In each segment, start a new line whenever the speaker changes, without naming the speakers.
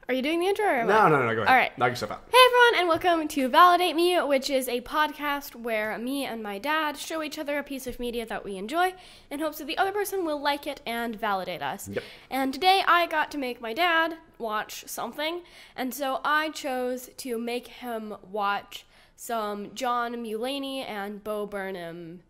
Are you doing the intro or am
No,
I?
go ahead.
All right.
Knock yourself out.
Hey everyone, and welcome to Validate Me, which is a podcast where me and my dad show each other a piece of media that we enjoy in hopes that the other person will like it and validate us.
Yep.
And today I got to make my dad watch something, and so I chose to make him watch some John Mulaney and Burnham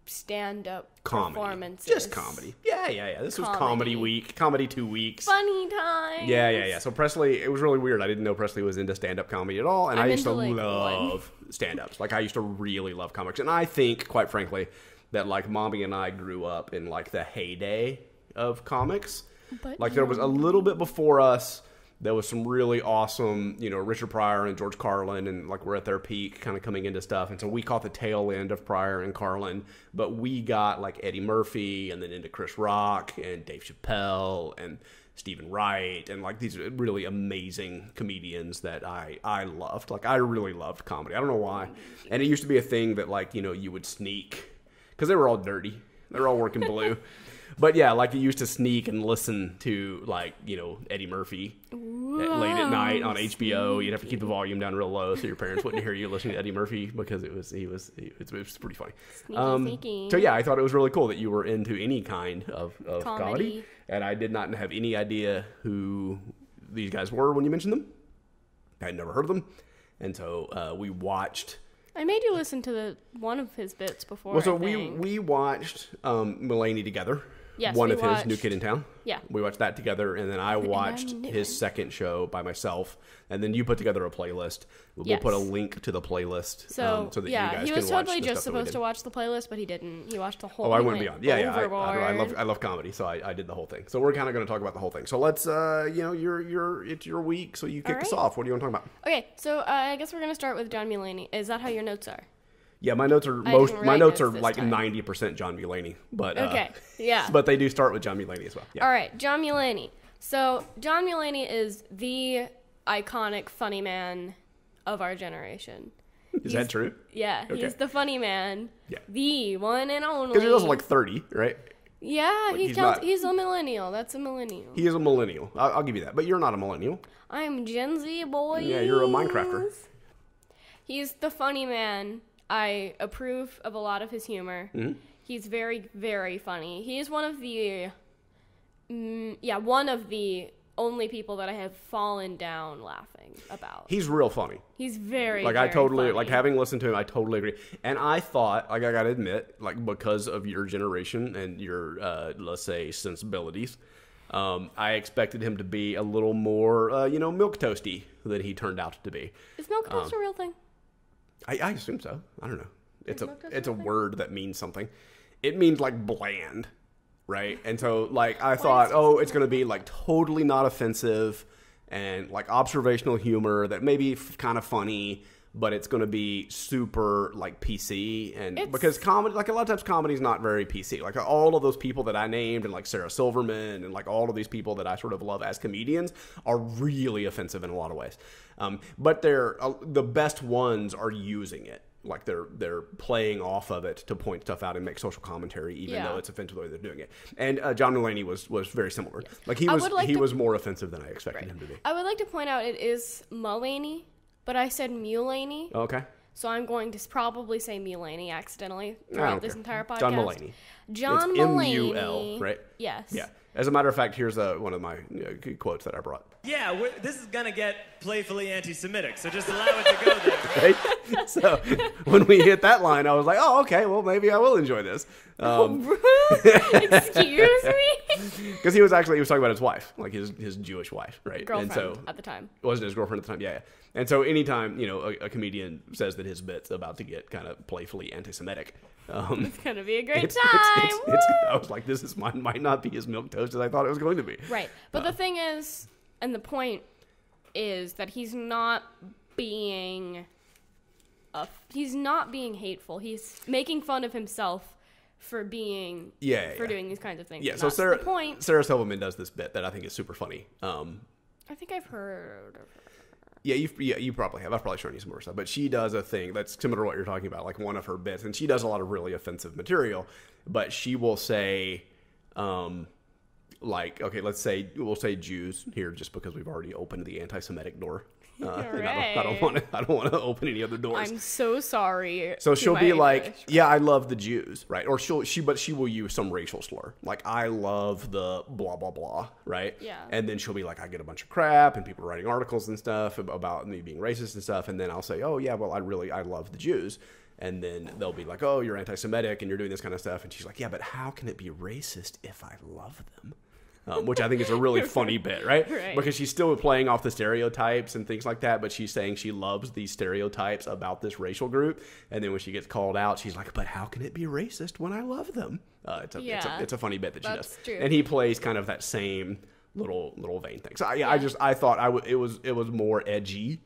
stand-up performances.
Just comedy. Yeah. This was comedy week. Comedy 2 weeks.
Funny time.
Yeah. So Presley, it was really weird. I didn't know Presley was into stand-up comedy at all. And I used to love stand-ups. Like, I used to really love comics. And I think, quite frankly, that, like, Mommy and I grew up in, like, the heyday of comics.
But
like, there was a little bit before us. There was some really awesome, Richard Pryor and George Carlin, and like we're at their peak kind of coming into stuff. And so we caught the tail end of Pryor and Carlin, but we got like Eddie Murphy and then into Chris Rock and Dave Chappelle and Stephen Wright and like these really amazing comedians that I loved. Like I really loved comedy. I don't know why. And it used to be a thing that like, you would sneak because they were all dirty. They were all working blue. But yeah, like you used to sneak and listen to like, Eddie Murphy late at night on HBO. You'd have to keep the volume down real low so your parents wouldn't hear you listening to Eddie Murphy because it was pretty funny.
Sneaky.
So yeah, I thought it was really cool that you were into any kind of comedy. And I did not have any idea who these guys were when you mentioned them. I had never heard of them. And so we watched...
I made you listen to one of his bits before.
Well, so we watched Mulaney together.
Yes,
one of his New Kid in Town.
Yeah.
We watched that together, and then I watched his second show by myself, and then you put together a playlist. We'll put a link to the playlist so that you guys can watch.
He was totally just supposed to watch the playlest, but he didn't. He watched the whole thing.
Oh, I went beyond. Yeah. I love comedy, so I did the whole thing. So we're kind of going to talk about the whole thing. So let's, it's your week, so you kick us off. What do you want to talk about?
Okay, so I guess we're going to start with John Mulaney. Is that how your notes are?
Yeah, my notes are like 90% John Mulaney, but
okay, yeah,
but they do start with John Mulaney as well. Yeah.
All right, John Mulaney. So John Mulaney is the iconic funny man of our generation.
Is that true?
Yeah, okay. He's the funny man. Yeah, the one and only.
Because he's also like 30, right?
Yeah, like he's a millennial. That's a millennial.
He is a millennial. I'll give you that. But you're not a millennial.
I'm Gen Z, boy.
Yeah, you're a Minecrafter.
He's the funny man. I approve of a lot of his humor. Mm-hmm. He's very, very funny. He is one of the only people that I have fallen down laughing about.
He's real funny.
He's very,
like,
very
I totally,
funny.
like, having listened to him, I totally agree. And I thought, like, I gotta admit, like, because of your generation and your, let's say, sensibilities, I expected him to be a little more, milquetoasty than he turned out to be.
Is milquetoast a real thing?
I assume so. I don't know. It's a word that means something. It means like bland, right? And so like I thought, it's going to be like totally not offensive and like observational humor that may be kind of funny, but it's going to be super like PC because comedy, like a lot of times comedy is not very PC. Like all of those people that I named and like Sarah Silverman and like all of these people that I sort of love as comedians are really offensive in a lot of ways. But they're the best ones are using it. Like they're playing off of it to point stuff out and make social commentary, even though it's offensive the way they're doing it. And John Mulaney was very similar. Yes. Like he was more offensive than I expected him to be.
I would like to point out it is Mulaney, but I said Mulaney.
Okay.
So I'm going to probably say Mulaney accidentally throughout this entire podcast.
John Mulaney.
John
it's
Mulaney.
M-U-L, right?
Yes.
Yeah. As a matter of fact, here's one of my quotes that I brought.
Yeah, this is going to get playfully anti-Semitic, so just allow it to go there.
Right? So when we hit that line, I was like, oh, okay, well, maybe I will enjoy this.
Excuse me?
Because he was talking about his wife, like his Jewish wife, right?
Girlfriend at the time.
Wasn't his girlfriend at the time, yeah. And so anytime, a comedian says that his bit's about to get kind of playfully anti-Semitic.
It's going to be a great time.
I was like, this might not be as milquetoast as I thought it was going to be.
Right. But the thing is, and the point is that he's not being hateful. He's making fun of himself for being doing these kinds of things.
Yeah, so Sarah Silverman does this bit that I think is super funny.
I think I've heard of her.
Yeah, you probably have. I've probably shown you some more stuff. But she does a thing that's similar to what you're talking about, like one of her bits. And she does a lot of really offensive material. But she will say, like, okay, we'll say Jews here just because we've already opened the anti-Semitic door. And I don't want to open any other doors.
I'm so sorry.
So she'll be like, yeah, I love the Jews, right? Or she will use some racial slur, like I love the blah blah blah, right?
Yeah.
And then she'll be like, I get a bunch of crap and people writing articles and stuff about me being racist and stuff, and then I'll say, oh yeah, well I love the Jews, and then they'll be like, oh, you're anti-Semitic and you're doing this kind of stuff, and she's like, yeah, but how can it be racist if I love them? Which I think is a really funny bit, right? Because she's still playing off the stereotypes and things like that, but she's saying she loves these stereotypes about this racial group, and then when she gets called out, she's like, but how can it be racist when I love them? It's a funny bit that she does. True. And he plays kind of that same little vein thing. So I thought it was more edgy.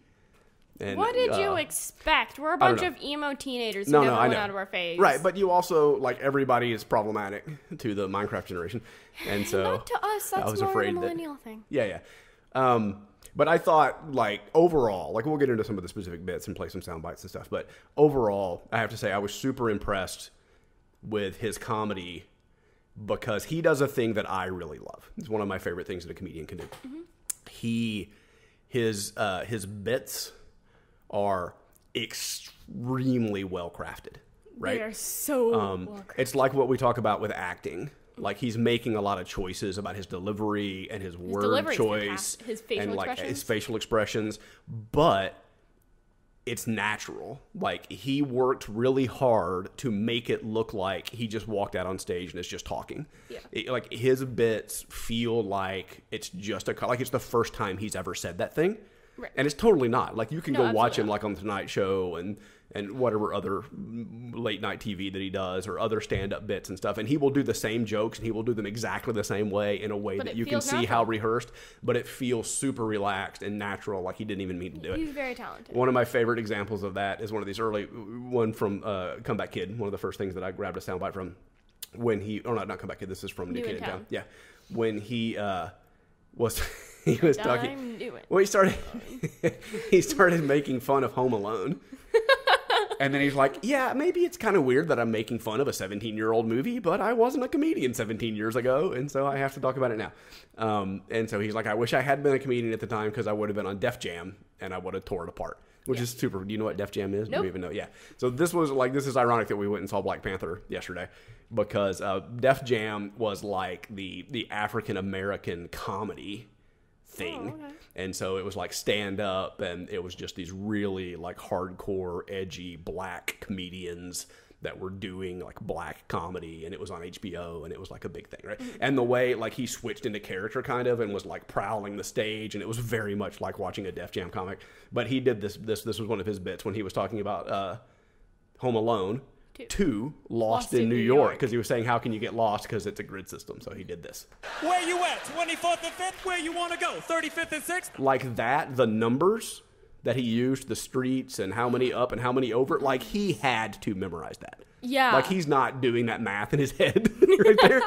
And,
what did you expect? We're a bunch of emo teenagers who never went out of our phase.
Right, but you also, like, everybody is problematic to the Minecraft generation. And so
not to us, that's more a millennial thing.
Yeah. But I thought, like, overall, like, we'll get into some of the specific bits and play some sound bites and stuff, but overall, I have to say, I was super impressed with his comedy because he does a thing that I really love. It's one of my favorite things that a comedian can do. Mm-hmm. His bits are extremely well crafted, right?
They are so well crafted.
It's like what we talk about with acting. Like, he's making a lot of choices about his delivery and his word choice,
his facial
and like
expressions.
his facial expressions, but it's natural. Like, he worked really hard to make it look like he just walked out on stage and is just talking. Yeah. Like, his bits feel like it's just like it's the first time he's ever said that thing. Right. And it's totally not. Like, you can go watch him, like, on The Tonight Show and whatever other late night TV that he does, or other stand-up bits and stuff, and he will do the same jokes, and he will do them exactly the same way, in a way that you can see how rehearsed, but it feels super relaxed and natural, like he didn't even mean to do it.
He's very talented.
One of my favorite examples of that is one of these one from Comeback Kid, one of the first things that I grabbed a soundbite from, when he, oh, not Comeback Kid, this is from New Kid in Town. Yeah. When he was... He was talking. Well, he started making fun of Home Alone, and then he's like, "Yeah, maybe it's kind of weird that I'm making fun of a 17-year-old movie, but I wasn't a comedian 17 years ago, and so I have to talk about it now." And so he's like, "I wish I had been a comedian at the time because I would have been on Def Jam and I would have tore it apart." Which is super. Do you know what Def Jam is?
Nope.
Do you even know? Yeah. So this is ironic that we went and saw Black Panther yesterday, because Def Jam was like the African American comedy thing. Oh, okay. And so it was like stand up, and it was just these really like hardcore, edgy black comedians that were doing like black comedy, and it was on HBO, and it was like a big thing, right? Mm-hmm. And the way like he switched into character kind of, and was like prowling the stage, and it was very much like watching a Def Jam comic. But he did this was one of his bits when he was talking about Home Alone 2, Lost in New York, because he was saying, how can you get lost, because it's a grid system. So he did this.
Where you at? 24th and 5th? Where you want to go? 35th and 6th?
Like that, the numbers that he used, the streets and how many up and how many over, like he had to memorize that.
Yeah.
Like he's not doing that math in his head right there.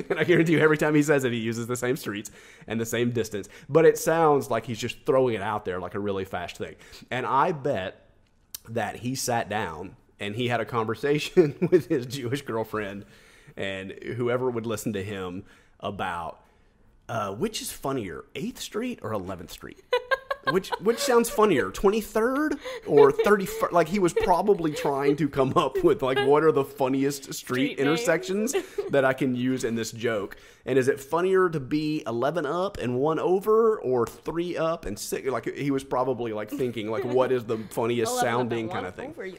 And I guarantee you every time he says it, he uses the same streets and the same distance. But it sounds like he's just throwing it out there like a really fast thing. And I bet that he sat down and he had a conversation with his Jewish girlfriend and whoever would listen to him about which is funnier, 8th Street or 11th Street? Which sounds funnier, 23rd or 31st? Like he was probably trying to come up with like what are the funniest street intersections that I can use in this joke. And is it funnier to be 11 up and 1 over, or 3 up and 6? Like he was probably like thinking like what is the funniest sounding kind of thing. Over, you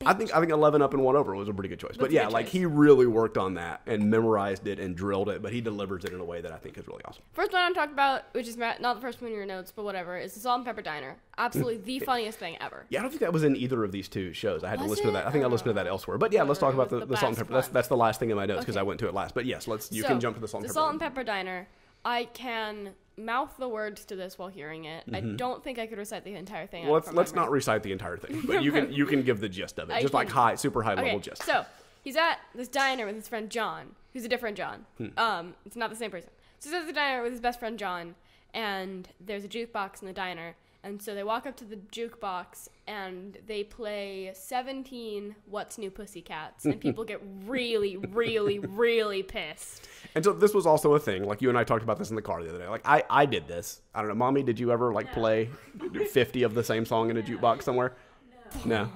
I think 11 up and 1 over was a pretty good choice. But yeah, like he really worked on that and memorized it and drilled it, but he delivers it in a way that I think is really awesome.
First one I'm talking about, which is not the first one in your notes, but whatever, is the Salt and Pepper Diner. Absolutely the funniest thing ever.
Yeah, I don't think that was in either of these two shows. I had to listen to that. I think I listened to that elsewhere. But yeah, let's talk about the Salt and Pepper. That's the last thing in my notes because I went to it last. But yes, you can jump to the Salt and Pepper.
The Salt and Pepper Diner. I can mouth the words to this while hearing it. Mm-hmm. I don't think I could recite the entire thing.
Well, let's not recite the entire thing, but you can give the gist of it, just like super high level gist.
So he's at this diner with his friend John, who's a different John. It's not the same person. So he's at the diner with his best friend John, and there's a jukebox in the diner, And so they walk up to the jukebox and they play 17 What's New Pussycats, and people get really, really, really pissed.
And so this was also a thing. Like, you and I talked about this in the car the other day. Like, I did this. I don't know, Mommy, did you ever play 50 of the same song in a jukebox somewhere? No.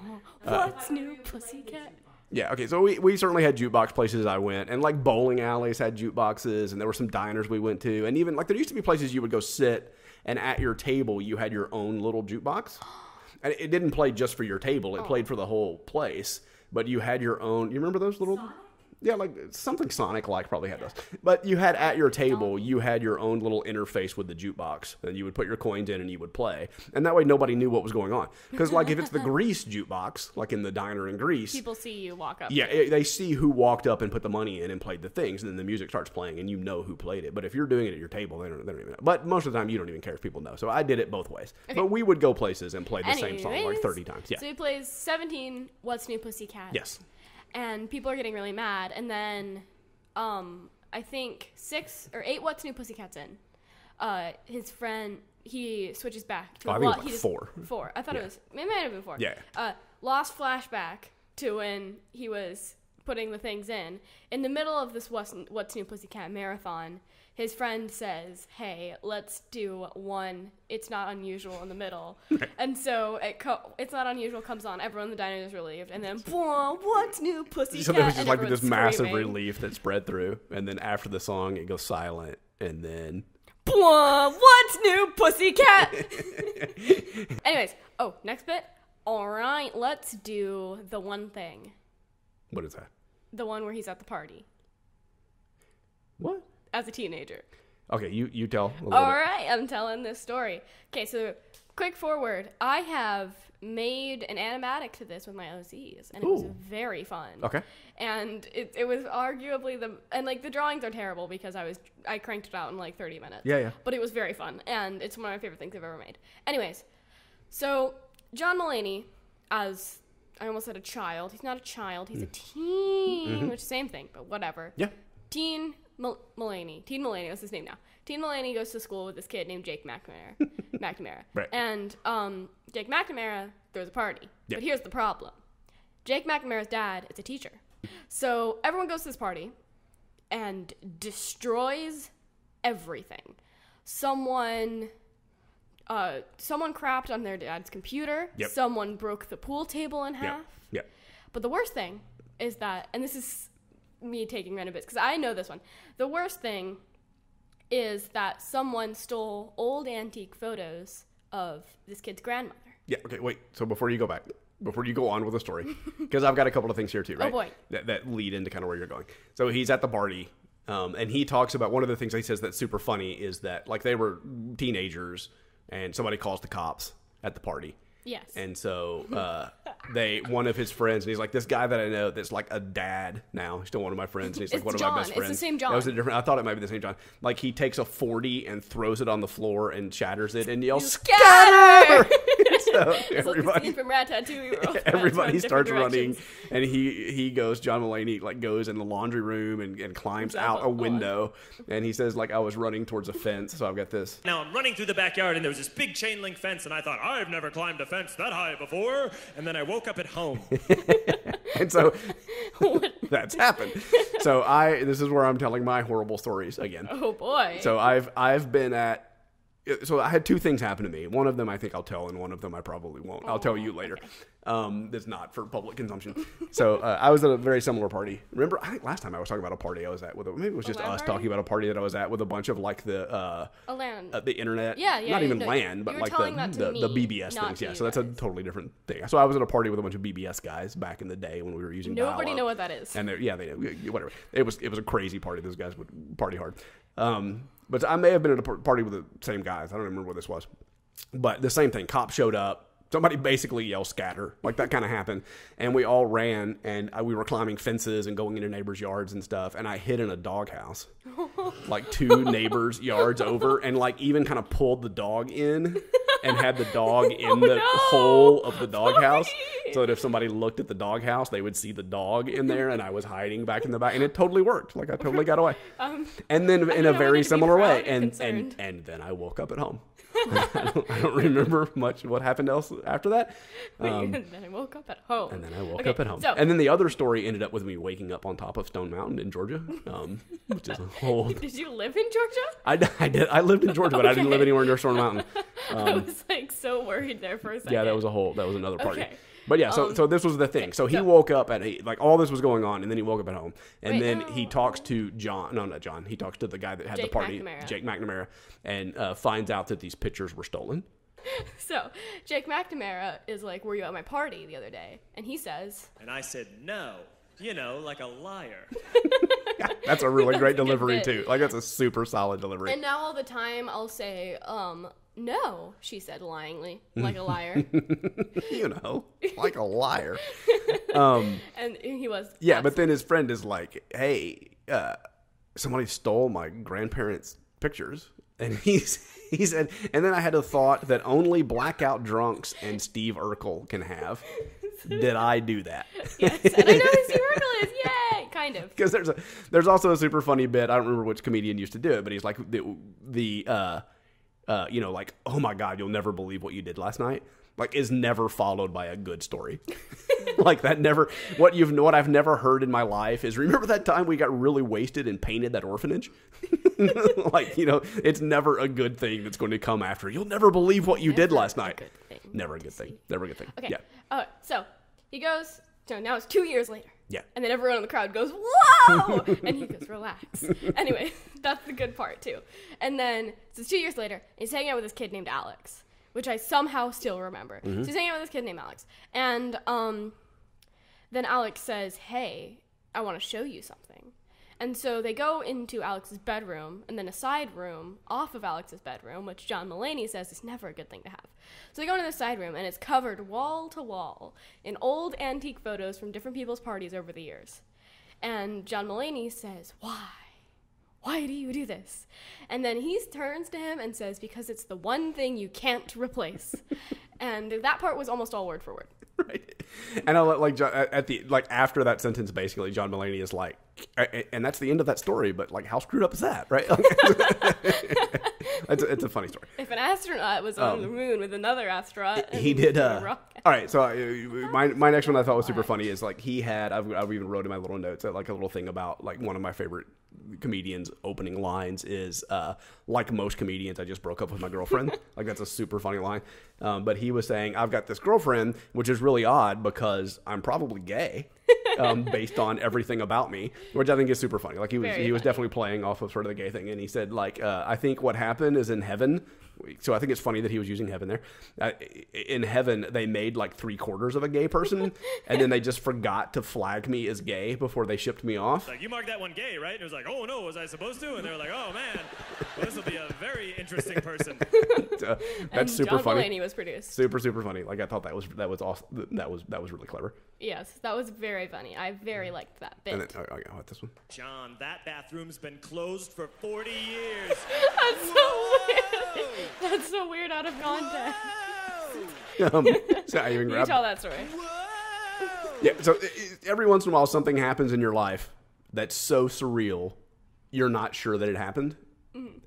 What's New Pussycat?
Yeah, okay, so we certainly had jukebox places I went, and like bowling alleys had jukeboxes, and there were some diners we went to, and even like there used to be places you would go sit, and at your table you had your own little jukebox. And it didn't play just for your table, it played for the whole place, but you had your own, you remember those little... Yeah, like something Sonic-like probably had those. But you had at your table, you had your own little interface with the jukebox. And you would put your coins in and you would play. And that way nobody knew what was going on. Because like if it's the Grease jukebox, like in the diner in Grease.
People see you walk up.
Yeah, they see who walked up and put the money in and played the things. And then the music starts playing and you know who played it. But if you're doing it at your table, they don't even know. But most of the time you don't even care if people know. So I did it both ways. Okay. But we would go places and play the same song like 30 times. Yeah.
So he plays 17 What's New Pussycat.
Yes.
And people are getting really mad. And then I think 6 or 8 What's New Pussycats in. His friend, he switches back to
I think it was like 4.
4. I thought it was, it might have been 4.
Yeah.
Lost flashback to when he was putting the things in. In the middle of this What's New Pussycat marathon, his friend says, hey, let's do one It's Not Unusual in the middle. And so It's Not Unusual comes on. Everyone in the diner is relieved. And then, What's New Pussycat?
So there was just like this
screaming.
massive relief that spread through. And then after the song, it goes silent. And then...
What's New Pussycat? Anyways, next bit. All right, let's do the one thing.
What is that?
The one where he's at the party.
What?
As a teenager.
Okay, you tell a little
All
bit.
right, I'm telling this story. Okay, so quick forward. I have made an animatic to this with my OCs, and it was very fun.
Okay.
And it was arguably the drawings are terrible because I cranked it out in like 30 minutes.
Yeah.
But it was very fun, and it's one of my favorite things I've ever made. Anyways, so John Mulaney, as I almost said a child. He's not a child. He's a teen, which is the same thing, but whatever.
Yeah.
Teen Mulaney. Teen Mulaney, that's his name now. Teen Mulaney goes to school with this kid named Jake McNamara.
Right.
And Jake McNamara throws a party.
Yeah.
But here's the problem. Jake McNamara's dad is a teacher. So everyone goes to this party and destroys everything. Someone crapped on their dad's computer.
Yep.
Someone broke the pool table in half.
Yep.
But the worst thing is that, and this is me taking random bits because I know this one. The worst thing is that someone stole old antique photos of this kid's grandmother.
Yeah. Okay. Wait. So before you go on with the story, because I've got a couple of things here too, right?
Oh boy.
That lead into kind of where you're going. So he's at the party, and he talks about one of the things he says that's super funny is that like they were teenagers, and somebody calls the cops at the party.
Yes.
And so one of his friends, and he's like, this guy that I know that's like a dad now, he's still one of my friends, and he's like one of my best friends.
It's the same John.
That was a different, I thought it might be the same John. Like he takes a 40 and throws it on the floor and shatters it and yells, "Scatter!" So everybody
from Ratatouille.
Everybody starts running, and he goes. John Mulaney like goes in the laundry room and climbs out a window, and he says like I was running towards a fence. So I've got this.
Now I'm running through the backyard, and there was this big chain link fence, and I thought I've never climbed a fence that high before, and then I woke up at home.
And so that's happened. So this is where I'm telling my horrible stories again.
Oh boy.
So I've been at. So I had two things happen to me. One of them I think I'll tell, and one of them I probably won't. I'll tell you later. Okay. That's not for public consumption. So I was at a very similar party. Remember, I think last time I was talking about a party I was at with maybe it was just us talking about a party that I was at with a bunch of like the internet.
Yeah.
Not even LAN, but like the BBS things. Yeah. So that's a totally different thing. So I was at a party with a bunch of BBS guys back in the day when we were using dial-up.
Nobody know what that is.
And they know, whatever. It was a crazy party. Those guys would party hard. But I may have been at a party with the same guys. I don't remember what this was. But the same thing. Cops showed up. Somebody basically yelled scatter. Like that kind of happened. And we all ran. And we were climbing fences and going into neighbors' yards and stuff. And I hid in a doghouse. Like 2 neighbors' yards over. And like even kind of pulled the dog in. And had the dog in the hole of the doghouse. So that if somebody looked at the doghouse, they would see the dog in there. And I was hiding back in the back. And it totally worked. Like I totally got away. And then in a very similar way. And then I woke up at home. I don't remember much what happened else after that.
And then I woke up at home.
And then I woke up at home.
So,
and then the other story ended up with me waking up on top of Stone Mountain in Georgia, which is a whole...
Did you live in Georgia?
I did. I lived in Georgia, but I didn't live anywhere near Stone Mountain.
I was like so worried there for a second.
Yeah, that was another party.
Okay.
But yeah, so this was the thing. So he woke up at like all this was going on, and then he woke up at home, and then he talks to John. No, not John. He talks to the guy that had the party, Jake McNamara, and finds out that these pictures were stolen.
So Jake McNamara is like, "Were you at my party the other day?" And he says,
and I said, "No, like a liar."
That's a really great delivery too. Like that's a super solid delivery.
And now all the time I'll say, "No," she said lyingly, like a liar.
Like a liar.
And he was.
Yeah, but then his friend is like, "Hey, somebody stole my grandparents' pictures," and he said, and then I had a thought that only blackout drunks and Steve Urkel can have. Did I do that?
Yes, and I know who Steve Urkel is. Yay! Kind of.
Because there's also a super funny bit. I don't remember which comedian used to do it, but he's like like, "Oh my God, you'll never believe what you did last night." Like, is never followed by a good story. Like that never. What I've never heard in my life is, remember that time we got really wasted and painted that orphanage? Like, it's never a good thing that's going to come after. You'll never believe what you did last night. Never a good thing. Never a good thing.
Okay.
Yeah.
So he goes. So now it's 2 years later.
Yeah.
And then everyone in the crowd goes, "Whoa!" And he goes, "Relax." Anyway, that's the good part too. And then so it's 2 years later. He's hanging out with this kid named Alex, which I somehow still remember.
Mm-hmm.
So he's hanging out with this kid named Alex, and then Alex says, "Hey, I want to show you something." And so they go into Alex's bedroom, and then a side room off of Alex's bedroom, which John Mulaney says is never a good thing to have. So they go into the side room, and it's covered wall to wall in old antique photos from different people's parties over the years. And John Mulaney says, "Why? Why do you do this?" And then he turns to him and says, "Because it's the one thing you can't replace." And that part was almost all word for word.
Right. And I like after that sentence, basically, John Mulaney is like, and that's the end of that story. But like, how screwed up is that, right? It's a funny story.
If an astronaut was on the moon with another astronaut,
he did. All right, so my next one I thought was super funny is like he had. I've even wrote in my little notes like a little thing about like one of my favorite comedians' opening lines is like most comedians, I just broke up with my girlfriend. Like that's a super funny line. But he was saying, "I've got this girlfriend," which is really odd because I'm probably gay. Based on everything about me, which I think is super funny. Like he was definitely playing off of sort of the gay thing, and he said like, "I think what happened is in heaven." So I think it's funny that he was using heaven there. In heaven, they made like 3/4 of a gay person, and then they just forgot to flag me as gay before they shipped me off.
Like, "You marked that one gay, right?" And it was like, "Oh no, was I supposed to?" And they were like, "Oh man, well, this will be a very interesting person."
That's super funny.
John Mulaney was produced.
Super funny. Like I thought that was awesome. That was really clever.
Yes, that was very funny. I very liked that bit.
And then, what this one?
"John, that bathroom's been closed for 40 years.
That's so weird. That's so weird out of context.
So I even
You tell that story.
Yeah. So every once in a while, something happens in your life that's so surreal, you're not sure that it happened.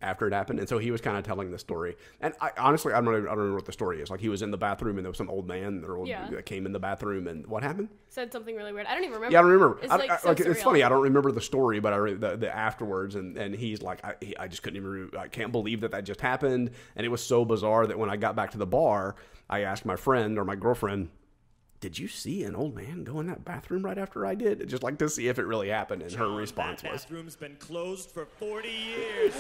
After it happened, and so he was kind of telling the story, and I don't remember what the story is. Like he was in the bathroom, and there was some old man that came in the bathroom, and what happened?
Said something really weird. I don't even remember.
Yeah, I don't remember.
It's
it's funny. I don't remember the story, but I read the afterwards, and he's like, I just couldn't even. I can't believe that just happened, and it was so bizarre that when I got back to the bar, I asked my friend or my girlfriend, "Did you see an old man go in that bathroom right after I did?" Just like to see if it really happened, and her response
that
was,
"Bathroom's been closed for 40 years."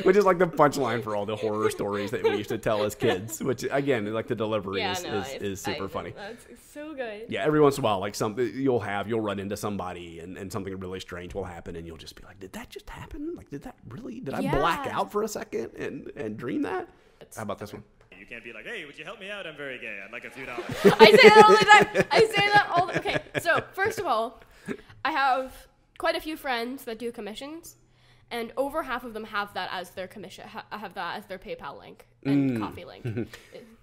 Which is like the punchline for all the horror stories that we used to tell as kids. Which again, like the delivery is super funny.
That's so good.
Yeah, every once in a while, like something you'll run into somebody and something really strange will happen, and you'll just be like, "Did that just happen? Like, did I black out for a second and dream that?" How about this one?
You can't be like, "Hey, would you help me out? I'm very gay. I'd like a few dollars."
I say that all the time. Okay, so first of all, I have quite a few friends that do commissions, and over half of them have that as their commission. Have that as their PayPal link and coffee link.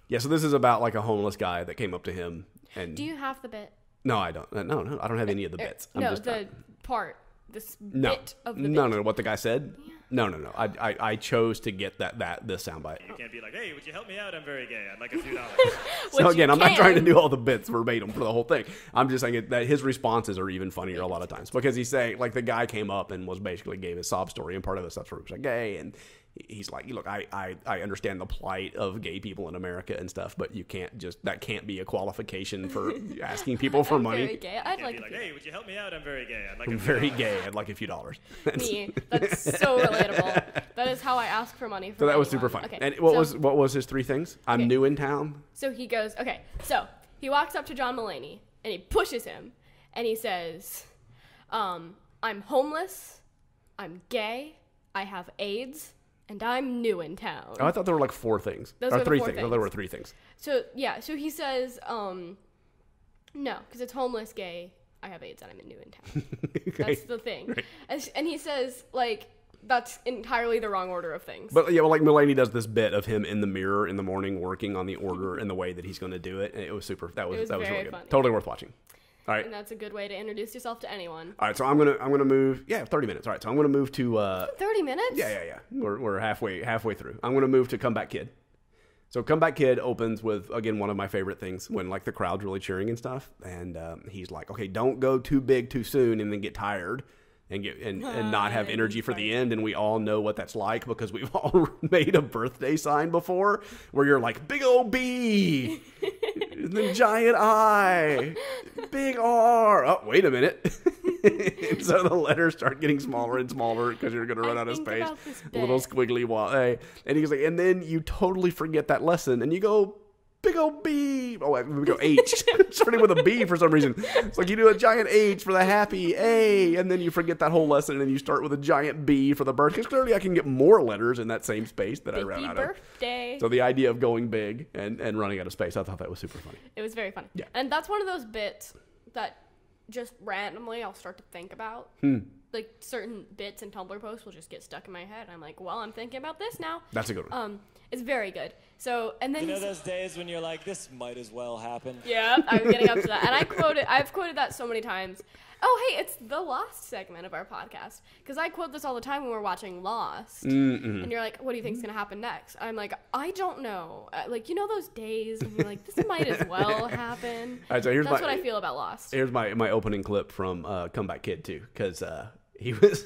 Yeah, so this is about like a homeless guy that came up to him and.
Do you have the bit?
No, I don't. No, I don't have any of the bits.
The part this
No.
bit of the bit.
No. What the guy said? Yeah. No. I chose to get this soundbite.
You can't be like, hey, would you help me out? I'm very gay. I'd like a few dollars.
So again, I'm not trying to do all the bits verbatim for the whole thing. I'm just saying that his responses are even funnier a lot of times because he's saying, like, the guy came up and was basically gave his sob story, and part of the stuff was like gay, and he's like, look, I understand the plight of gay people in America and stuff, but you can't that can't be a qualification for asking people for money.
Very gay. I'd like,
hey, would you help me out? I'm very gay.
I'm very gay. I'd like a few dollars.
Me. That's so relatable. That is how I ask for money.
So that was super fun.
Okay,
and what was his 3 things? I'm new in town.
So he goes, okay. So he walks up to John Mulaney and he pushes him, and he says, "I'm homeless. I'm gay. I have AIDS." And I'm new in town.
Oh, I thought there were like 4 things.
Those
or
were
3
the 4
things.
things.
Oh, there were 3 things.
So, yeah. So he says, no, because it's homeless, gay, I have AIDS, and I'm new in town.
Okay.
That's the thing.
Right.
And he says, like, that's entirely the wrong order of things.
But yeah, well, like Mulaney does this bit of him in the mirror in the morning working on the order and the way that he's going to do it. And it was super. That was really good.
Funny.
Totally worth watching. All right.
And that's a good way to introduce yourself to anyone.
All right, so I'm gonna move. Yeah, 30 minutes. All right, so I'm gonna move to.
30 minutes?
Yeah. We're halfway through. I'm gonna move to Comeback Kid. So Comeback Kid opens with, again, one of my favorite things when like the crowd's really cheering and stuff, and he's like, okay, don't go too big too soon and then get tired. And not have energy for the end, and we all know what that's like because we've all made a birthday sign before where you're like, big old B, and then giant I, big R. Oh, wait a minute. And so the letters start getting smaller and smaller because you're going to run out of space. A little squiggly Y. And he's like, and then you totally forget that lesson, and you go, big old B. Oh, we go H. Starting with a B for some reason. It's like you do a giant H for the happy A, and then you forget that whole lesson, and then you start with a giant B for the birth. Because clearly I can get more letters in that same space that I ran out
birthday.
of. So the idea of going big and running out of space, I thought that was super funny.
It was very funny.
Yeah.
And that's one of those bits that just randomly I'll start to think about. Like certain bits and Tumblr posts will just get stuck in my head. I'm like, well, I'm thinking about this now.
That's a good one.
It's very good. So, and then
those days when you're like, this might as well happen.
Yeah, I'm getting up to that. And I've quoted that so many times. Oh, hey, it's the Lost segment of our podcast. Because I quote this all the time when we're watching Lost.
Mm-mm.
And you're like, what do you think's going to happen next? I'm like, I don't know. Like, you know those days when you're like, this might as well happen?
All right, so
That's what I feel about Lost.
Here's my opening clip from Comeback Kid, too. Because he was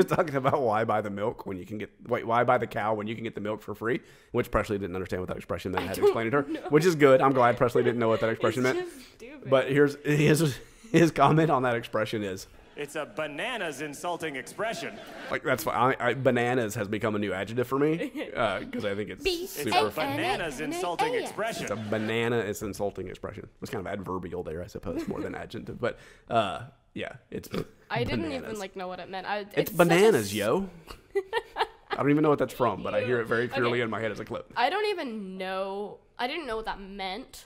talking about why buy the cow when you can get the milk for free, which Presley didn't understand what that expression meant. I had to explain it to her, which is good. I'm glad Presley didn't know what that expression meant.
Just stupid.
But here's his comment on that expression is,
It's a bananas insulting expression.
like, that's fine. Bananas has become a new adjective for me because I think it's super fun.
Bananas insulting expression.
It's a banana. It's an insulting expression. It's kind of adverbial there, I suppose, more than adjective. But yeah, it's.
I didn't
bananas.
even know what it meant.
It's bananas, yo. I don't even know what that's from, but I hear it very clearly in my head as a clip.
I don't even know. I didn't know what that meant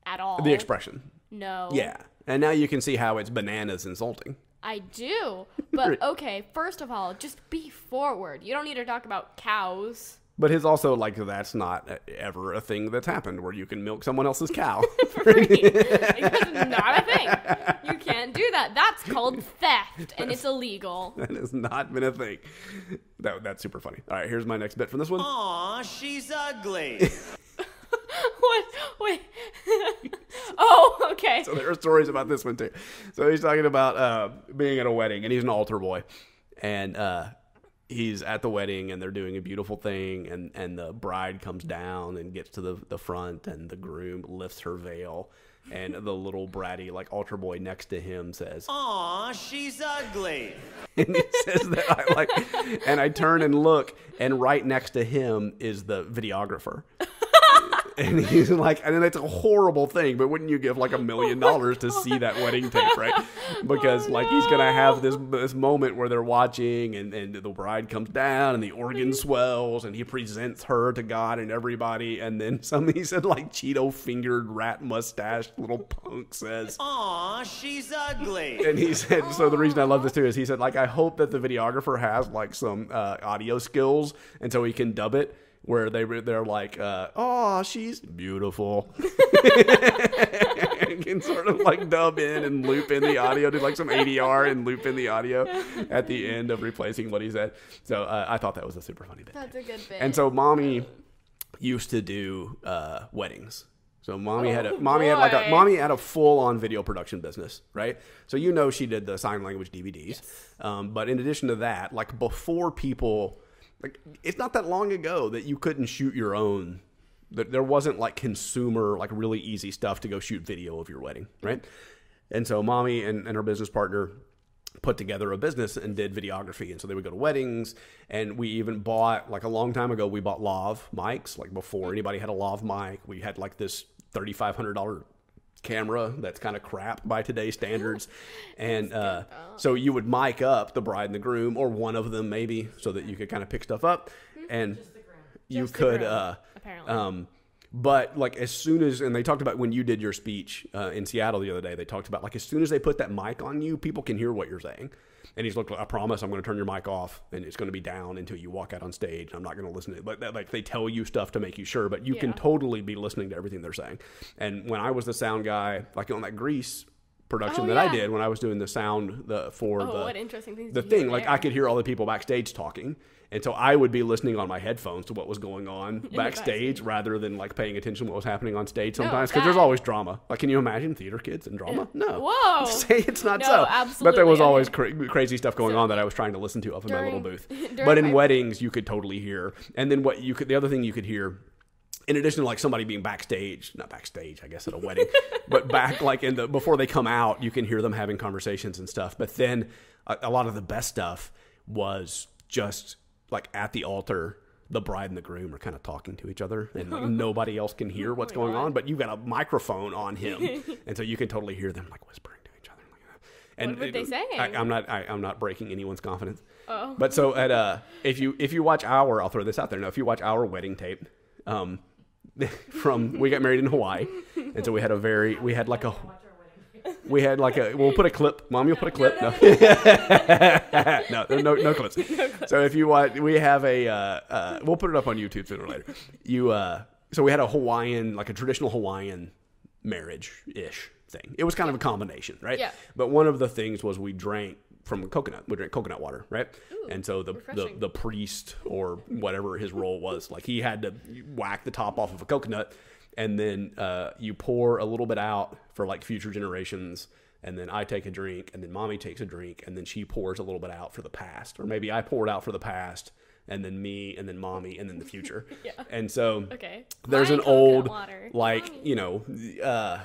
at all.
The expression.
No.
Yeah, and now you can see how it's bananas insulting.
I do. But okay, first of all, just be forward. You don't need to talk about cows.
But his also, like, that's not ever a thing that's happened where you can milk someone else's cow.
For free. It's not a thing. You can't do that. That's called theft, and it's illegal.
That has not been a thing. That's super funny. All right, here's my next bit from this one.
Aw, she's ugly.
What? Wait. Oh, okay.
So there are stories about this one, too. So he's talking about being at a wedding, and he's an altar boy. And he's at the wedding, and they're doing a beautiful thing, and the bride comes down and gets to the front, and the groom lifts her veil, and the little bratty, like, altar boy next to him says,
Aw, she's ugly.
and he says that and I turn and look, and right next to him is the videographer. And he's like, and it's a horrible thing, but wouldn't you give like $1 million to see that wedding tape, right? Because he's gonna have this moment where they're watching, and the bride comes down, and the organ swells, and he presents her to God and everybody, and then he said, like, Cheeto fingered rat mustached little punk says,
Aw, she's ugly.
and he said, so the reason I love this too is he said, like, I hope that the videographer has like some audio skills, and so he can dub it. where they're like, oh, she's beautiful. And can sort of like dub in and loop in the audio, do like some ADR and loop in the audio at the end of replacing what he said. So I thought that was a super funny bit.
That's a good bit.
And so mommy used to do weddings. So mommy had a full on video production business, right? So she did the sign language DVDs.
Yes.
But in addition to that, like before people, like it's not that long ago that you couldn't shoot your own. That there wasn't like consumer, like really easy stuff to go shoot video of your wedding, right? And so mommy and her business partner put together a business and did videography. And so they would go to weddings, and we even bought, like a long time ago, we bought lav mics, like before anybody had a lav mic. We had like this $3,500 camera that's kind of crap by today's standards. And so you would mic up the bride and the groom, or one of them maybe, so that you could kind of pick stuff up. And you could,
apparently.
But like as soon as, and they talked about when you did your speech in Seattle the other day, they talked about like as soon as they put that mic on you, people can hear what you're saying. And he's like, I promise I'm going to turn your mic off and it's going to be down until you walk out on stage. I'm not going to listen to it. But like they tell you stuff to make you sure, but you can totally be listening to everything they're saying. And when I was the sound guy, like on that Grease production I did, when I was doing the sound
what interesting things
the thing, like I could hear all the people backstage talking. And so I would be listening on my headphones to what was going on backstage rather than like paying attention to what was happening on stage sometimes. Because there's always drama. Like, can you imagine theater kids and drama? No.
Whoa.
Say it's not
no,
so.
Absolutely.
But there was always crazy stuff going on that I was trying to listen to off of my little booth. But in weddings, you could totally hear. And then the other thing you could hear, in addition to like somebody being not backstage, I guess at a wedding, but back like before they come out, you can hear them having conversations and stuff. But then a lot of the best stuff was just like at the altar, the bride and the groom are kind of talking to each other, and like nobody else can hear what's going on, but you've got a microphone on him, and so you can totally hear them like whispering to each other. And
what were they saying?
I'm not breaking anyone's confidence.
Oh.
But so at if you watch I'll throw this out there now. If you watch our wedding tape, we got married in Hawaii, and so we'll put a clip. Mom, you'll put a clip. No, no clips. So if you watch, we have we'll put it up on YouTube sooner or later. So we had a Hawaiian, like a traditional Hawaiian marriage-ish thing. It was kind of a combination, right?
Yeah.
But one of the things was we drank from coconut. We drank coconut water, right?
Ooh,
and so the priest or whatever his role was, like he had to whack the top off of a coconut, and then you pour a little bit out for like future generations, and then I take a drink, and then mommy takes a drink, and then she pours a little bit out for the past, or maybe I pour it out for the past, and then me, and then mommy, and then the future.
Yeah.
And so
My
there's an old
water.
like
Mommy.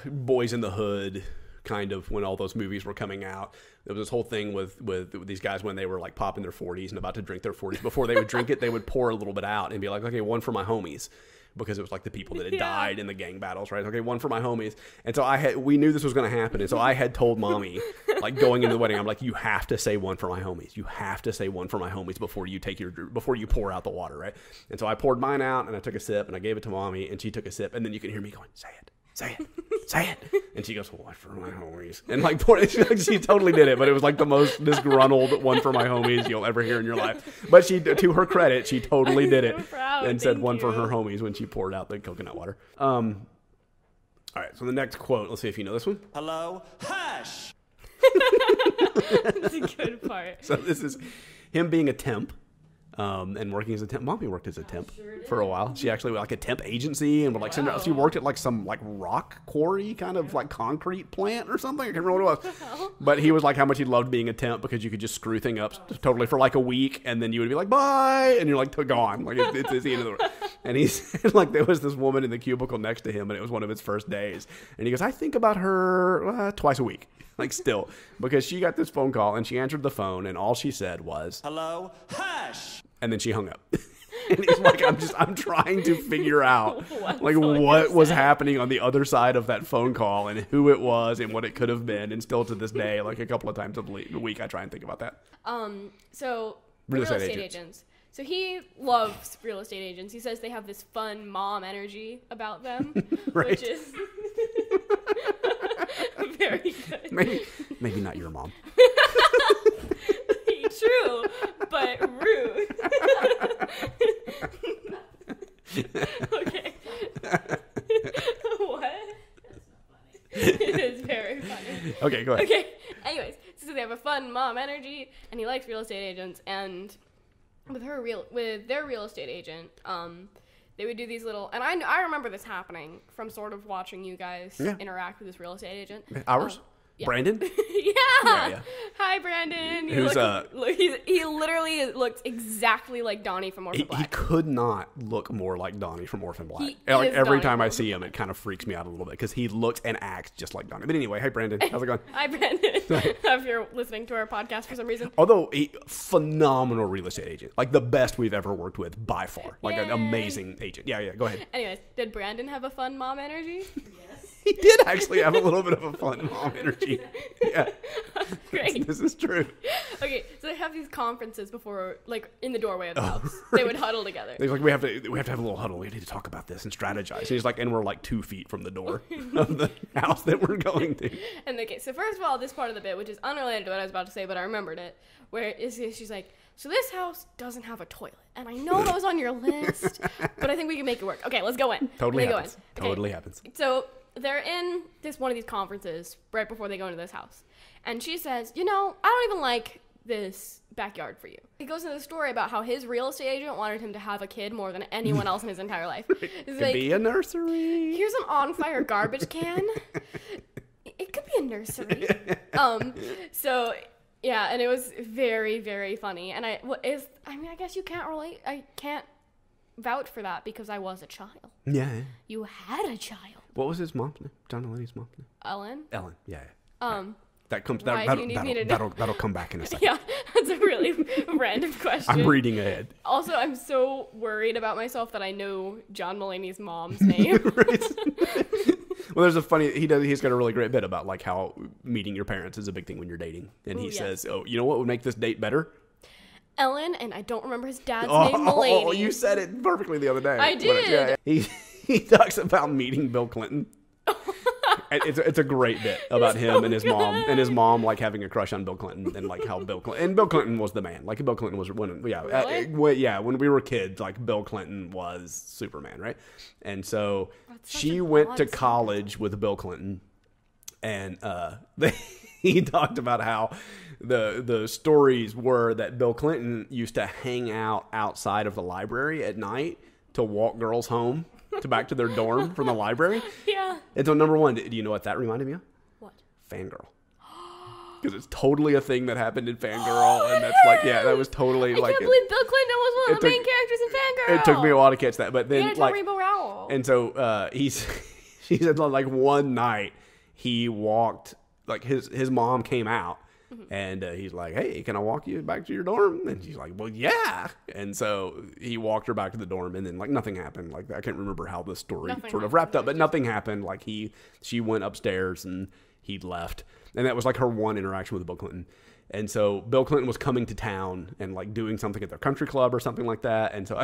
Boys in the Hood kind of, when all those movies were coming out. There was this whole thing with these guys when they were like popping their 40s and about to drink their 40s. Before they would drink it, they would pour a little bit out and be like, okay, one for my homies. Because it was like the people that had died in the gang battles, right? Okay, one for my homies. And so we knew this was going to happen. And so I had told mommy, like going into the wedding, I'm like, you have to say one for my homies. You have to say one for my homies before you pour out the water, right? And so I poured mine out and I took a sip and I gave it to mommy and she took a sip. And then you can hear me going, say it. Say it. Say it. And she goes, one for my homies. And like, she totally did it, but it was like the most disgruntled one for my homies you'll ever hear in your life. But she, to her credit, she totally did it and said one for her homies when she poured out the coconut water. All right, so the next quote, let's see if you know this one.
Hello? Hush!
That's a good part.
So this is him being a temp. And working as a temp. Mommy worked as a temp for a while. She actually like a temp agency and would like send her. She worked at like some like rock quarry kind of like concrete plant or something. I can't remember what it was. But he was like how much he loved being a temp because you could just screw things up totally for like a week and then you would be like bye and you're like gone. Like it's the end of the world. And he said like there was this woman in the cubicle next to him and it was one of his first days. And he goes, I think about her twice a week. Like still, because she got this phone call and she answered the phone and all she said was, hello, hush. And then she hung up. And he's like, I'm trying to figure out like what was happening on the other side of that phone call and who it was and what it could have been. And still to this day, like a couple of times a week, I try and think about that.
So real estate agents. So he loves real estate agents. He says they have this fun mom energy about them,
right.
Which is very good.
Maybe not your mom.
True, but rude.
Okay, go ahead.
Okay. Anyways, so they have a fun mom energy, and he likes real estate agents. And with their real estate agent, they would do these little. And I remember this happening from sort of watching you guys interact with this real estate agent.
Ours.
Yeah.
Brandon?
Yeah. Hi, Brandon. He literally looked exactly like Donnie from Orphan Black.
He could not look more like Donnie from Orphan Black.
He
Like
is
every
Donnie
time I
from
see him, it kind of freaks me out a little bit because he looks and acts just like Donnie. But anyway, hey Brandon, how's it going?
Hi, Brandon. If you're listening to our podcast for some reason.
Although phenomenal real estate agent, like the best we've ever worked with by far, like an amazing agent. Yeah, go ahead.
Anyways, did Brandon have a fun mom energy?
He did actually have a little bit of a fun mom energy. Yeah.
Great.
This is true.
Okay, so they have these conferences before, like, in the doorway of the house. They would huddle together.
He's like, we have to have a little huddle. We need to talk about this and strategize. And he's like, and we're like 2 feet from the door of the house that we're going to.
And okay, so first of all, this part of the bit, which is unrelated to what I was about to say, but I remembered it, where she's like, so this house doesn't have a toilet. And I know that was on your list, but I think we can make it work. Okay, let's go in.
Totally happens. Totally happens.
So they're in one of these conferences right before they go into this house. And she says, I don't even like this backyard for you. He goes into the story about how his real estate agent wanted him to have a kid more than anyone else in his entire life.
It could be a nursery.
Here's an on-fire garbage can. It could be a nursery. So, yeah, and it was very, very funny. And I guess you can't relate. I can't vouch for that because I was a child.
Yeah.
You had a child.
What was his mom's name? John Mulaney's mom's name?
Ellen.
Yeah.
That'll
come back in a second.
Yeah, that's a really random question.
I'm reading ahead.
Also, I'm so worried about myself that I know John Mulaney's mom's name.
Well, there's a funny. He's got a really great bit about like how meeting your parents is a big thing when you're dating, and he says, "Oh, you know what would make this date better?"
Ellen, and I don't remember his dad's name. Mulaney.
Oh, you said it perfectly the other day.
I did.
He talks about meeting Bill Clinton. And it's a great bit about him and his mom like having a crush on Bill Clinton and like how Bill Clinton was the man. Like Bill Clinton was when we were kids, like Bill Clinton was Superman, right? And so she went to college with Bill Clinton, and he talked about how the stories were that Bill Clinton used to hang out outside of the library at night to walk girls home back to their dorm from the library.
Yeah.
And so number one, do you know what that reminded me of?
What?
Fangirl. Because it's totally a thing that happened in Fangirl, and that's like, yeah, that was totally
I
like.
can't believe Bill Clinton was one of the main characters in Fangirl.
It took me a while to catch that, but then like
Rainbow Rowell.
And so she said like one night he walked, like his mom came out. And he's like, hey, can I walk you back to your dorm? And she's like, well, yeah. And so he walked her back to the dorm, and then like nothing happened. Like I can't remember how the story sort of wrapped up, but nothing happened. Like she went upstairs and he left, and that was like her one interaction with Bill Clinton. And so Bill Clinton was coming to town and like doing something at their country club or something like that. And so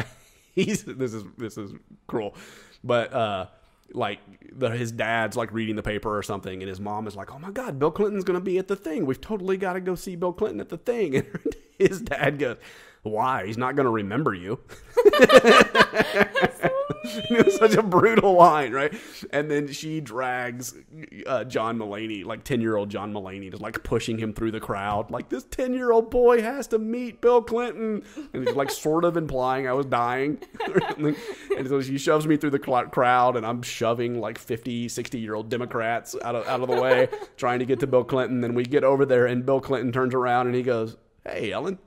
this is cruel, but like his dad's like reading the paper or something, and his mom is like, oh my God, Bill Clinton's going to be at the thing. We've totally got to go see Bill Clinton at the thing. And his dad goes, why? He's not going to remember you. It was such a brutal line, right? And then she drags John Mulaney, like 10-year-old John Mulaney, just like pushing him through the crowd. Like, this 10-year-old boy has to meet Bill Clinton. And he's like sort of implying I was dying. And so she shoves me through the crowd, and I'm shoving like 50, 60-year-old Democrats out of the way, trying to get to Bill Clinton. Then we get over there, and Bill Clinton turns around, and he goes, hey, Ellen.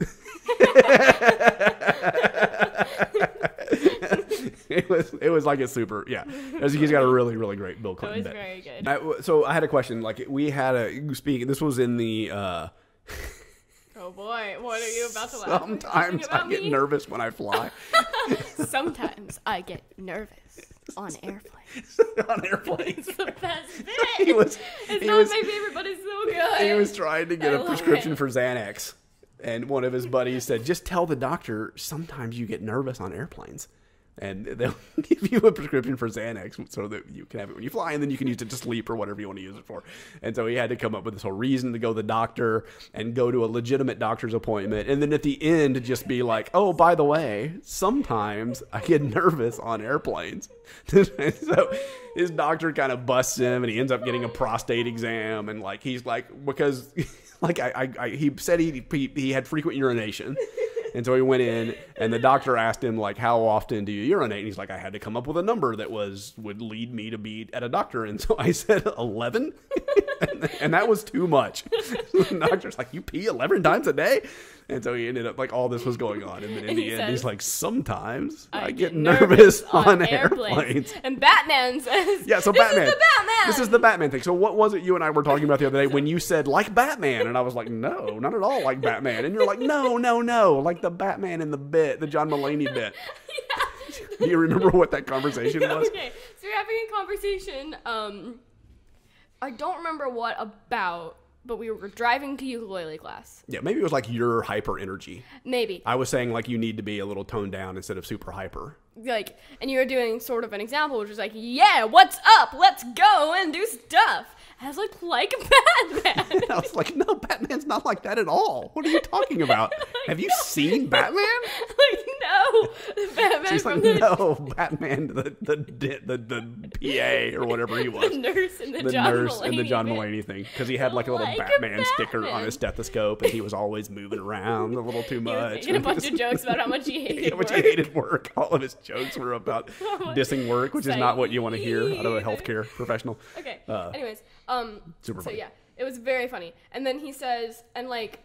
It was like a super, yeah. He's got a really, really great Bill Clinton bit.
It was very good.
So I had a question. Like we had this was in the.
Oh boy, what are you about to laugh?
Sometimes I get nervous when I fly.
Sometimes I get nervous on airplanes.
On airplanes.
It's the best bit. It's not my favorite, but it's so good.
He was trying to get a prescription for Xanax. And one of his buddies said, just tell the doctor sometimes you get nervous on airplanes. And they'll give you a prescription for Xanax so that you can have it when you fly, and then you can use it to sleep or whatever you want to use it for. And so he had to come up with this whole reason to go to the doctor and go to a legitimate doctor's appointment. And then at the end, just be like, oh, by the way, sometimes I get nervous on airplanes. And so his doctor kind of busts him, and he ends up getting a prostate exam. And like, he's like, because like he said he had frequent urination. And so he went in, and the doctor asked him, like, how often do you urinate? And he's like, I had to come up with a number that would lead me to be at a doctor. And so I said 11, and that was too much. So the doctor's like, you pee 11 times a day? And so he ended up, like, all this was going on. And then in the end, he's like, sometimes I get nervous on airplanes.
And Batman says,
yeah, so Batman. This is the Batman thing. So what was it you and I were talking about the other day when you said, like Batman? And I was like, no, not at all like Batman. And you're like, no, like the Batman in the bit, the John Mulaney bit. Yeah. Do you remember what that conversation was?
Okay, so you're having a conversation. I don't remember what about, but we were driving to ukulele class.
Yeah, maybe it was like your hyper energy.
Maybe.
I was saying like you need to be a little toned down instead of super hyper.
Like, and you were doing sort of an example, which was like, yeah, what's up? Let's go and do stuff. I was like Batman.
I was like, no, Batman's not like that at all. What are you talking about? Have you seen Batman?
Like, no, Batman.
She's like, no, Batman, the PA or whatever he was,
the nurse in the
John Mulaney thing, because he had like a little Batman sticker on his stethoscope, and he was always moving around a little too much.
He making a bunch of jokes about how much he hated work.
He hated work. All of his jokes were about dissing work, which is not what you want to hear out of a healthcare professional.
Okay. Anyways.
Super funny.
So yeah, it was very funny. And then he says, and like,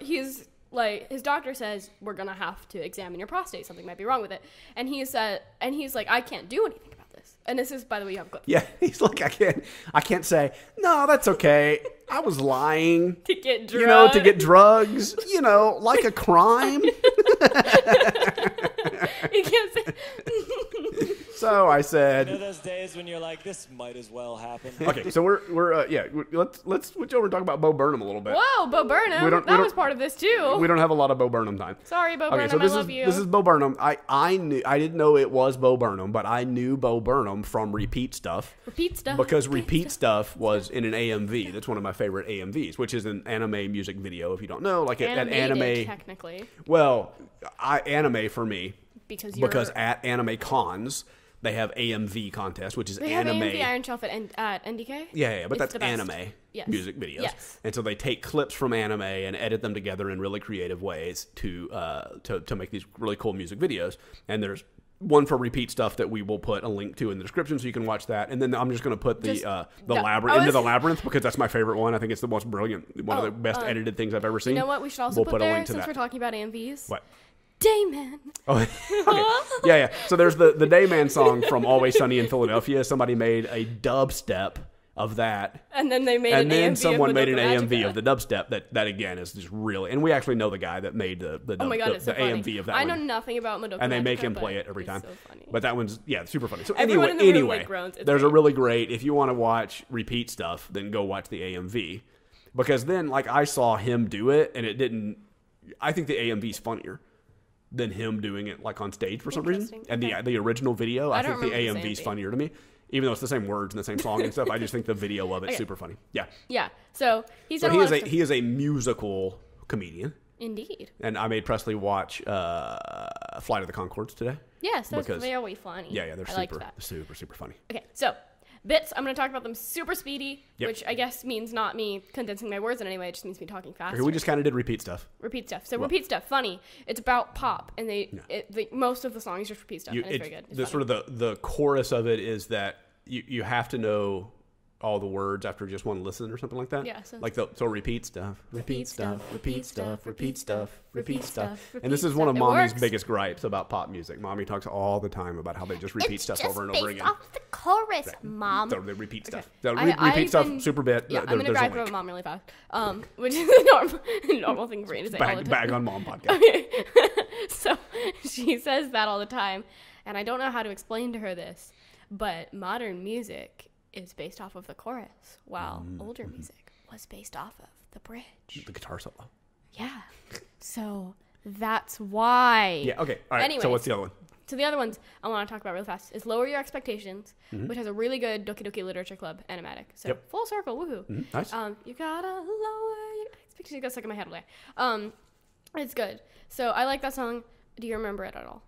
he's like, his doctor says, we're gonna have to examine your prostate. Something might be wrong with it. And he said, and he's like, I can't do anything about this. And this is, by the way, you have a clip.
Yeah, he's like, I can't say, no, that's okay. I was lying.
To get drugs.
You know, to get drugs. You know, like a crime.
He can't say.
So I said,
you know those days when you're like, this might as well happen.
Okay, so let's switch over and talk about Bo Burnham a little bit.
Whoa, Bo Burnham. That was part of this too.
We don't have a lot of Bo Burnham time.
Sorry, Bo Burnham. I love you.
This is Bo Burnham. I didn't know it was Bo Burnham, but I knew Bo Burnham from Repeat Stuff. Because Repeat Stuff was in an AMV. That's one of my favorite AMVs, which is an anime music video. If you don't know, like an anime.
Technically.
Well, anime for me.
Because
at anime cons, they have AMV contest, which is anime.
They have AMV Iron Shelf at NDK?
Yeah, but that's anime music videos.
Yes.
And so they take clips from anime and edit them together in really creative ways to make these really cool music videos. And there's one for Repeat Stuff that we will put a link to in the description so you can watch that. And then I'm just going to put the Labyrinth because that's my favorite one. I think it's the most brilliant, one of the best edited things I've ever seen.
You know what? We should also put there, since we're talking about AMVs.
What?
Dayman.
Oh, okay. Yeah. So there's the Dayman song from Always Sunny in Philadelphia. Somebody made a dubstep of that.
And then they made an AMV.
And then someone made an AMV of the dubstep that again is just really, and we actually know the guy that made the AMV of that.
I know nothing about Madoka
and they
Magica,
make him play it every time.
So funny.
But that one's super funny. So
anyway,
there's a really great, if you want to watch Repeat Stuff, then go watch the AMV. Because then like I saw him do it and it didn't, I think the AMV's funnier than him doing it like on stage for some reason. And the original video, I think the AMV's funnier to me. Even though it's the same words and the same song and stuff, I just think the video of it's super funny. Yeah.
Yeah. So he
is a musical comedian.
Indeed.
And I made Presley watch Flight of the Conchords today.
Yes, that's very funny.
Yeah, they're super funny.
Okay, so bits, I'm going to talk about them super speedy, which I guess means not me condensing my words in any way. It just means me talking fast.
Okay, we just kind of did Repeat Stuff.
Repeat Stuff, funny. It's about pop, and most of the song is just Repeat Stuff, and it's very good. It's
the chorus of it is that you have to know all the words after just one listen or something like that.
Yeah.
So repeat stuff, repeat stuff, repeat stuff, repeat stuff, repeat stuff. And this is
stuff.
one of Mommy's biggest gripes about pop music. Mommy talks all the time about how they just repeat stuff over and over again.
It's just based off the chorus, Mom.
So they repeat stuff. So repeat stuff, super bit.
Yeah, I'm going to gripe about Mom really fast, which is a normal thing for me to say all the time.
Bag on Mom podcast.
Okay. So she says that all the time, and I don't know how to explain to her this, but modern music is based off of the chorus, while older music was based off of the bridge.
The guitar solo.
Yeah. So that's why.
Yeah, okay. All right.
Anyways,
so what's the other one?
So the other ones I want to talk about really fast is Lower Your Expectations, which has a really good Doki Doki Literature Club animatic. So full circle, woohoo.
Nice.
You gotta lower your expectations. You got stuck in my head away. It's good. So I like that song. Do you remember it at all?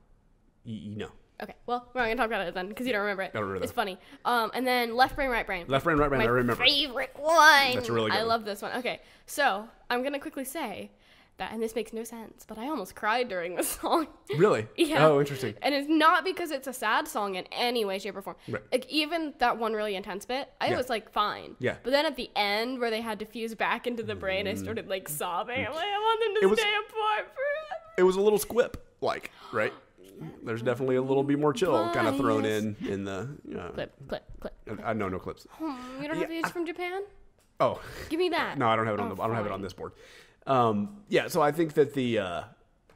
No.
Okay, well, we're not going to talk about it then because you don't remember it.
I don't remember
it's
that.
funny. And then Left Brain, Right Brain.
Left Brain, Right Brain, I remember.
Favorite one.
That's a really good
I
one.
love this one. Okay, so I'm going to quickly say that, and this makes no sense, but I almost cried during this song.
Really?
Yeah.
Oh, interesting.
And it's not because it's a sad song in any way, shape, or form.
Right.
Like, even that one really intense bit, I
Yeah.
was, like, fine.
Yeah.
But then at the end, where they had to fuse back into the brain, I started, like, sobbing. I'm like, I want them to stay apart forever.
It was a little squip, like, right? There's definitely a little bit more chill kind of thrown in the...
Clip.
I know no clips.
You don't have these from Japan?
Oh.
Give me that.
No, I don't have it on I don't have it on this board. Yeah, so I think that I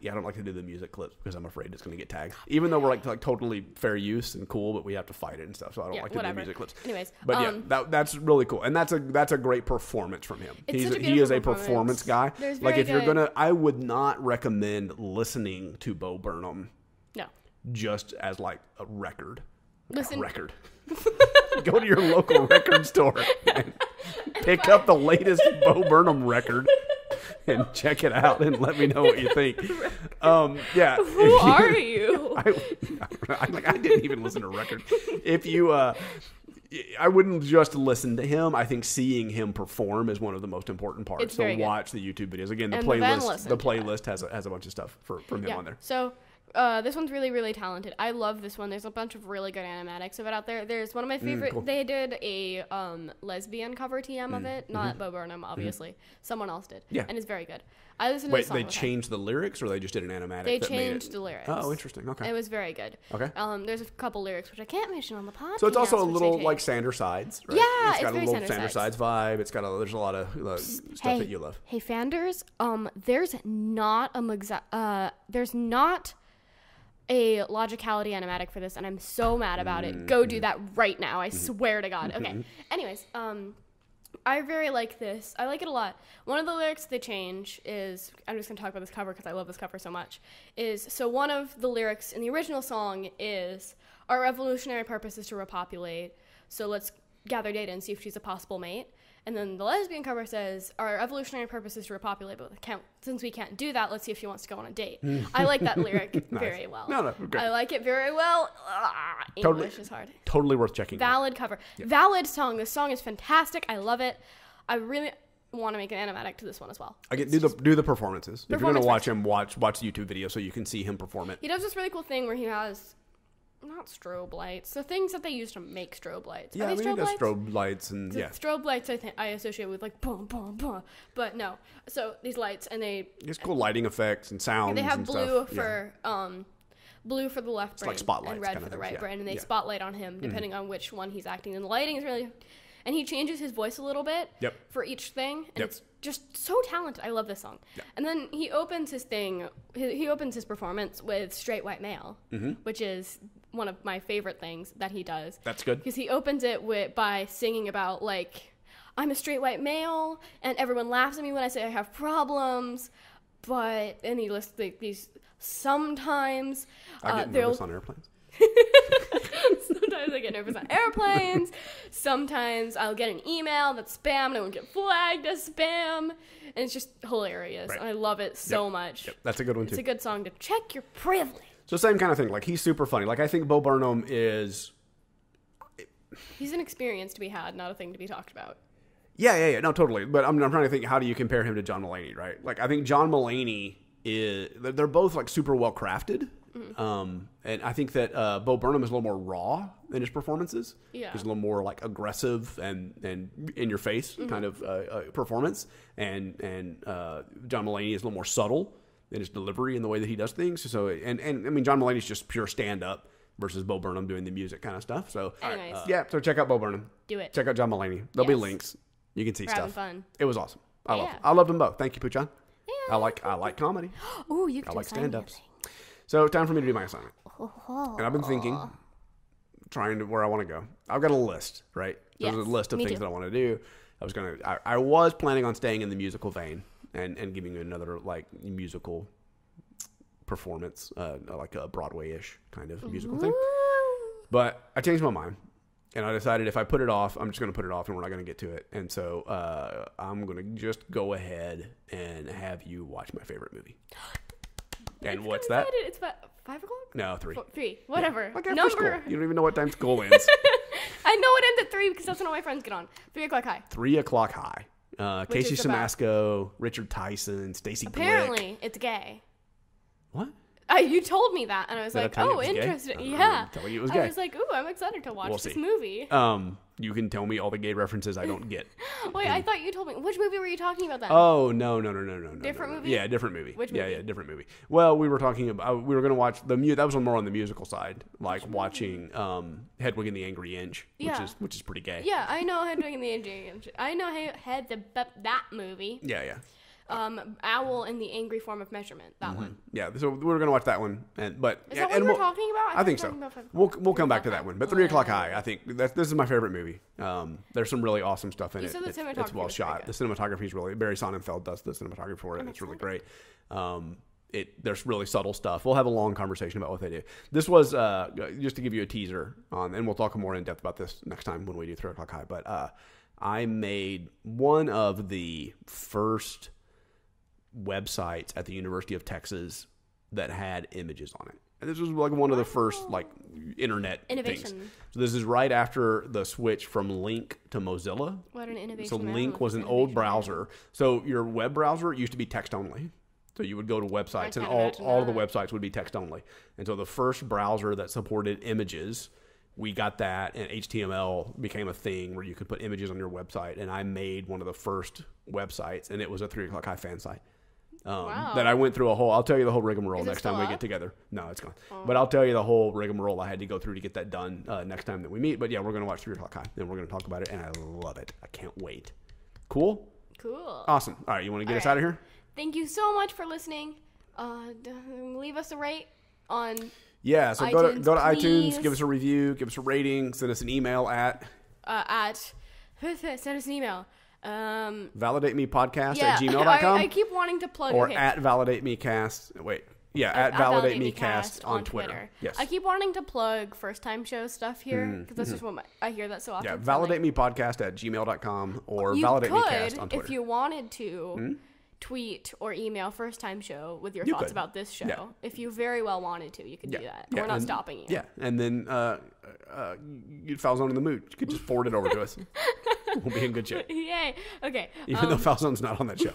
don't like to do the music clips because I'm afraid it's going to get tagged. Even though we're like totally fair use and cool, but we have to fight it and stuff. So I don't like to do music clips.
Anyways,
but that's really cool, and that's a great performance from him.
He
is a performance guy.
Like
if you're I would not recommend listening to Bo Burnham.
No.
Just as like a record.
Listen.
Go to your local record store and pick up the latest Bo Burnham record and check it out and let me know what you think. Yeah.
Who are you?
I didn't even listen to record. If you, I wouldn't just listen to him. I think seeing him perform is one of the most important parts.
It's very
so watch the YouTube videos. Again, the
And
playlist. The playlist has a bunch of stuff from him on there.
So this one's really, really talented. I love this one. There's a bunch of really good animatics of it out there. There's one of my favorite.
Cool.
They did a lesbian cover TM of it. Not Bo Burnham, obviously. Someone else did.
Yeah.
And it's very good. I listened to the
Wait,
song
they
with
changed the lyrics, or they just did an animatic?
They
that made
changed
it?
the lyrics.
Oh, interesting. Okay.
It was very good.
Okay.
There's a couple lyrics which I can't mention on the podcast.
So it's also a
which they
little
changed.
like Sander Sides, right?
Yeah,
it's got
it's
a
very
little
Sander
Sides vibe. It's got there's a lot of stuff that you love.
Hey, Fanders, there's not a logicality animatic for this, and I'm so mad about it. Go do that right now. I swear to God. Okay. Anyways, I very like this. I like it a lot. One of the lyrics they change is, I'm just going to talk about this cover because I love this cover so much, so one of the lyrics in the original song is, our evolutionary purpose is to repopulate, so let's gather data and see if she's a possible mate. And then the lesbian cover says, our evolutionary purpose is to repopulate, but since we can't do that, let's see if she wants to go on a date. I like that lyric very well.
No, great.
I like it very well. English is hard.
Totally worth checking out.
Valid cover. Yep. Valid song. This song is fantastic. I love it. I really want to make an animatic to this one as well.
Again, do the performances. If you're going to watch him, watch the YouTube video so you can see him perform it.
He does this really cool thing where he has... not strobe lights. The things that they use to make strobe lights.
Yeah,
Are they
he does strobe lights and
strobe lights I associate with like boom, boom, boom. But no. So these lights and
it's cool lighting effects and sounds.
And they have
and
blue
stuff.
for blue for the left brain
like spotlights
and red
kind
for
of
the
things,
right brain, and they
yeah.
spotlight on him depending on which one he's acting. And the lighting is really, and he changes his voice a little bit for each thing, and it's just so talented. I love this song. Yep. And then he opens his thing. He opens his performance with "Straight White Male," which is one of my favorite things that he does.
That's good.
Because he opens it by singing about, like, I'm a straight white male, and everyone laughs at me when I say I have problems, and he lists these sometimes...
I get nervous on airplanes.
Sometimes I get nervous on airplanes. Sometimes I'll get an email that's spam, and I won't get flagged as spam. And it's just hilarious. Right. And I love it so much. Yep.
That's a good one, too.
It's a good song to check your privilege.
So same kind of thing. Like, he's super funny. Like, I think Bo Burnham is...
He's an experience to be had, not a thing to be talked about.
Yeah. No, totally. But I'm trying to think, how do you compare him to John Mulaney, right? Like, I think John Mulaney is... They're both, like, super well-crafted. And I think that Bo Burnham is a little more raw in his performances. Yeah. He's a little more, like, aggressive and in-your-face kind of performance. And John Mulaney is a little more subtle in his delivery and the way that he does things. So, and I mean, John Mulaney's just pure stand-up versus Bo Burnham doing the music kind of stuff. So, so check out Bo Burnham.
Do it.
Check out John Mulaney. There'll be links. You can see stuff.
Fun.
It was awesome. I loved them both. Thank you, Puchan.
Yeah.
I like comedy.
Oh, you can
I like stand-ups. So, time for me to do my assignment. And I've been thinking, trying to where I want to go. I've got a list, right? There's a list of things that I want to do. I was planning on staying in the musical vein and giving you another, like, musical performance, like a Broadway-ish kind of musical thing. But I changed my mind, and I decided if I put it off, I'm just going to put it off, and we're not going to get to it. And so I'm going to just go ahead and have you watch my favorite movie. And what's that?
It's about 5 o'clock?
No, 3.
3. Whatever.
Like after school. You don't even know what time school ends.
I know it ends at 3 because that's when all my friends get on. 3 o'clock high.
3 o'clock high. Casey Simasco, Richard Tyson, Stacey Glick.
Apparently, it's gay.
What?
You told me that, and I was like, "Oh, interesting." Yeah.
Tell you it was gay.
I was like, "Ooh, I'm excited to watch this movie."
You can tell me all the gay references I don't get.
Wait, I thought you told me. Which movie were you talking about then?
Oh, no.
Different movie?
Yeah, different movie.
Which movie?
Yeah, different movie. Well, we were talking about, we were going to watch that was more on the musical side, like watching Hedwig and the Angry Inch, which is pretty gay.
Yeah, I know Hedwig and the Angry Inch. I know that movie.
Yeah.
Owl in the Angry Form of Measurement. That one.
Yeah, so we were going to watch that one, is
that what we were talking about?
I think so. We'll come back to that one, but 3 o'clock high. I think this is my favorite movie. There's some really awesome stuff in it. It's well shot. The cinematography is really Barry Sonnenfeld does the cinematography for it. And it's really great. There's really subtle stuff. We'll have a long conversation about what they do. This was just to give you a teaser on, and we'll talk more in depth about this next time when we do 3 o'clock high. But I made one of the first websites at the University of Texas that had images on it. And this was like one of the first like internet
innovation
things. So this is right after the switch from Link to Mozilla.
What an innovation.
So Link was an old browser. So your web browser used to be text only. So you would go to websites and all of the websites would be text only. And so the first browser that supported images, we got that, and HTML became a thing where you could put images on your website. And I made one of the first websites, and it was a 3 o'clock high fan site. That I went through I'll tell you the whole rigmarole next time we get together. No, it's gone. But I'll tell you the whole rigmarole I had to go through to get that done next time that we meet. But yeah, we're going to watch 3 o'clock high, and we're going to talk about it, and I love it. I can't wait. Cool?
Cool.
Awesome. All right, you want to get us out of here?
Thank you so much for listening. Leave us a rate on
so
iTunes,
go to iTunes, give us a review, give us a rating, send us an email at
send us an email.
ValidateMePodcast at gmail.com.
I keep wanting to plug
or at ValidateMeCast. Wait. Yeah, at ValidateMeCast on Twitter. Yes.
I keep wanting to plug first time show stuff here because that's just what I hear that so often.
Yeah, ValidateMePodcast at gmail.com or ValidateMeCast on Twitter.
If you wanted to tweet or email first time show with your thoughts about this show. Yeah. If you very well wanted to, you could do that. We're not stopping you.
Yeah, and then Falzone in the Mood. You could just forward it over to us. We'll be in good shape.
Yay. Okay.
Even though Falzone's not on that show.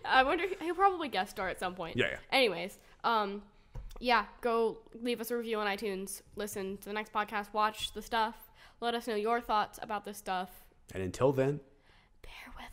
I wonder, he'll probably guest star at some point.
Yeah.
Anyways, go leave us a review on iTunes, listen to the next podcast, watch the stuff, let us know your thoughts about this stuff.
And until then,
bear with us.